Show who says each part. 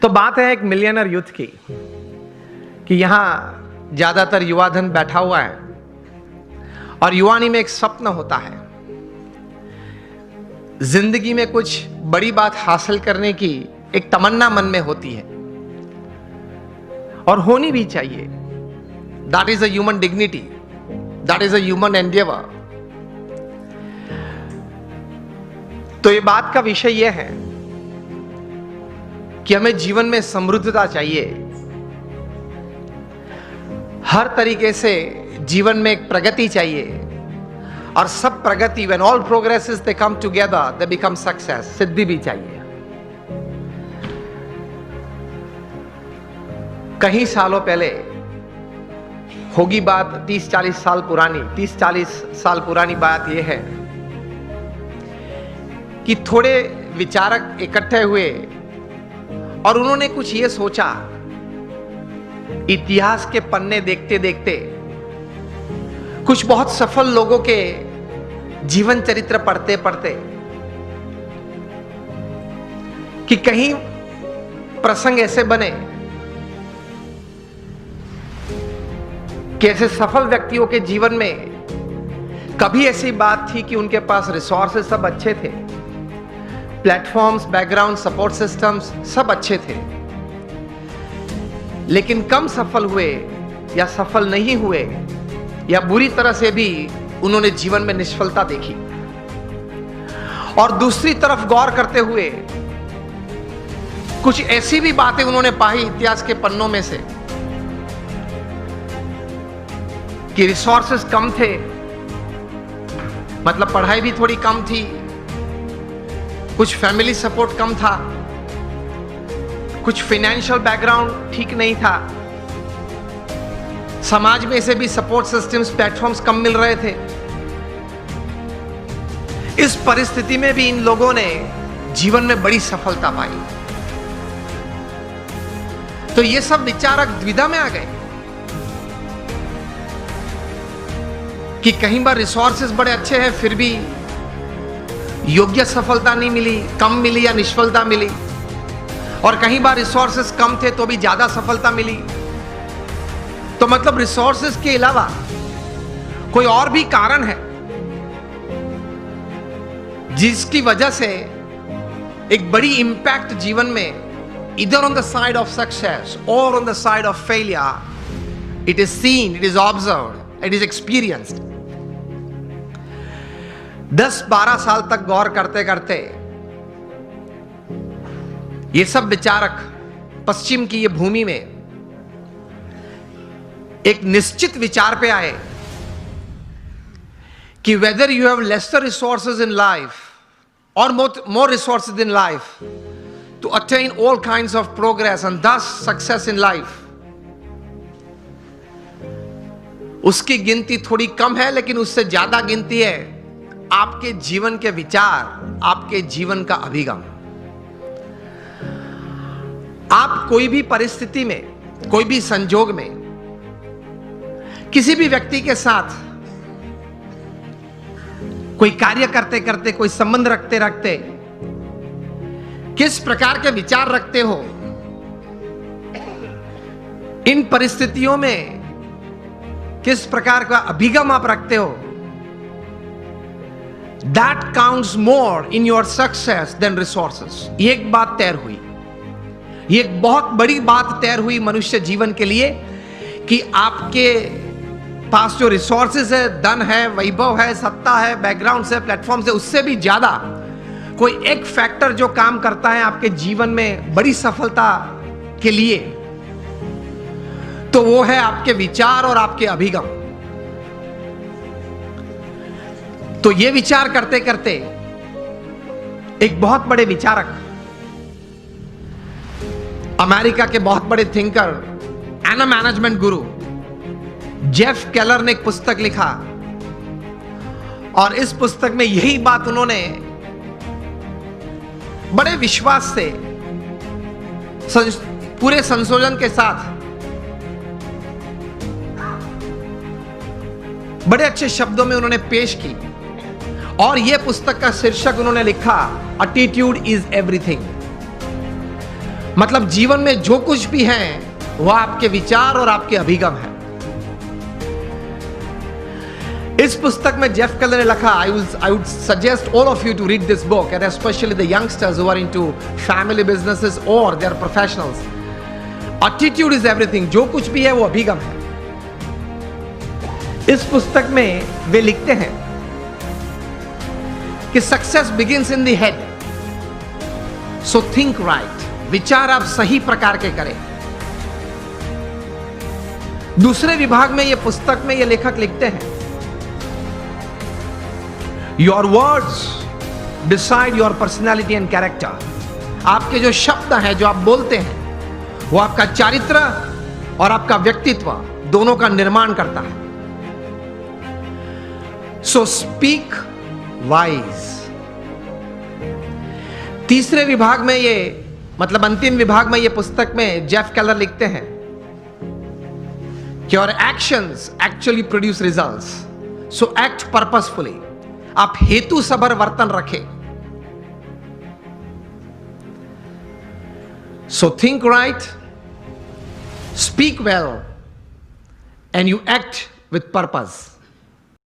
Speaker 1: तो बात है एक मिलियनर यूथ की कि यहां ज्यादातर युवा धन बैठा हुआ है और युवानी में एक स्वप्न होता है, जिंदगी में कुछ बड़ी बात हासिल करने की एक तमन्ना मन में होती है और होनी भी चाहिए। That is a human dignity, that is a human Endeavour. तो ये बात का विषय यह है कि हमें जीवन में समृद्धता चाहिए, हर तरीके से जीवन में एक प्रगति चाहिए और सब प्रगति, when all progresses they come together they become success, सिद्धि भी चाहिए। कई सालों पहले होगी बात, 30-40 साल पुरानी, 30-40 साल पुरानी बात यह है कि थोड़े विचारक इकट्ठे हुए और उन्होंने कुछ ये सोचा, इतिहास के पन्ने देखते देखते कुछ बहुत सफल लोगों के जीवन चरित्र पढ़ते पढ़ते कि कहीं प्रसंग ऐसे बने कि ऐसे सफल व्यक्तियों के जीवन में कभी ऐसी बात थी कि उनके पास रिसोर्सेस सब अच्छे थे, प्लेटफॉर्म्स, बैकग्राउंड, सपोर्ट सिस्टम्स सब अच्छे थे, लेकिन कम सफल हुए या सफल नहीं हुए या बुरी तरह से भी उन्होंने जीवन में निष्फलता देखी। और दूसरी तरफ गौर करते हुए कुछ ऐसी भी बातें उन्होंने पाई इतिहास के पन्नों में से कि रिसोर्सेस कम थे, मतलब पढ़ाई भी थोड़ी कम थी, कुछ फैमिली सपोर्ट कम था, कुछ फाइनेंशियल बैकग्राउंड ठीक नहीं था, समाज में से भी सपोर्ट सिस्टम्स, प्लेटफॉर्म्स कम मिल रहे थे। इस परिस्थिति में भी इन लोगों ने जीवन में बड़ी सफलता पाई। तो ये सब विचारक द्विधा में आ गए कि कहीं बार रिसोर्सेस बड़े अच्छे हैं फिर भी योग्य सफलता नहीं मिली, कम मिली या निष्फलता मिली, और कहीं बार रिसोर्सेस कम थे तो भी ज्यादा सफलता मिली। तो मतलब रिसोर्सेस के अलावा कोई और भी कारण है जिसकी वजह से एक बड़ी इंपैक्ट जीवन में, इधर on the side of success और on the side of failure, it is seen, it is observed, it is experienced. 10-12 साल तक गौर करते करते ये सब विचारक पश्चिम की ये भूमि में एक निश्चित विचार पे आए कि whether you have lesser resources in life or more resources in life to attain all kinds of progress and thus success in life, उसकी गिनती थोड़ी कम है, लेकिन उससे ज्यादा गिनती है आपके जीवन के विचार, आपके जीवन का अभिगम। आप कोई भी परिस्थिति में, कोई भी संजोग में, किसी भी व्यक्ति के साथ कोई कार्य करते करते, कोई संबंध रखते रखते किस प्रकार के विचार रखते हो, इन परिस्थितियों में किस प्रकार का अभिगम आप रखते हो, that counts more in your success than resources. ये एक बात तैर हुई, ये एक बहुत बड़ी बात तैर हुई मनुष्य जीवन के लिए कि आपके पास जो रिसोर्सेज है, धन है, वैभव है, सत्ता है, बैकग्राउंड है, प्लेटफॉर्म है, उससे भी ज्यादा कोई एक फैक्टर जो काम करता है आपके जीवन में बड़ी सफलता के लिए, तो वो है आपके विचार और आपके अभिगम। तो ये विचार करते करते एक बहुत बड़े विचारक, अमेरिका के बहुत बड़े thinker and management Guru Jeff Keller ने एक पुस्तक लिखा, और इस पुस्तक में यही बात उन्होंने बड़े विश्वास से, पूरे संशोधन के साथ, बड़े अच्छे शब्दों में उन्होंने पेश की। और यह पुस्तक का शीर्षक उन्होंने लिखा, एटीट्यूड इज एवरीथिंग। मतलब जीवन में जो कुछ भी है वह आपके विचार और आपके अभिगम है। इस पुस्तक में जेफ केलर ने लिखा, I would suggest all of you to read this book, and especially the youngsters who are into family businesses or they are professionals. Attitude is everything. जो कुछ भी है वो अभिगम है। इस पुस्तक में वे लिखते हैं कि success begins in the head, so think right. विचार आप सही प्रकार के करें। दूसरे विभाग में ये पुस्तक में ये लेखक लिखते हैं, your words decide your personality and character. आपके जो शब्द हैं, जो आप बोलते हैं, वो आपका चारित्र और आपका व्यक्तित्व दोनों का निर्माण करता है। So speak wise. तीसरे विभाग में ये, मतलब अंतिम विभाग में ये पुस्तक में जेफ केलर लिखते हैं कि your actions actually produce results, so act purposefully. आप हेतु सभर वर्तन रखें। So think right, speak well, and you act with purpose.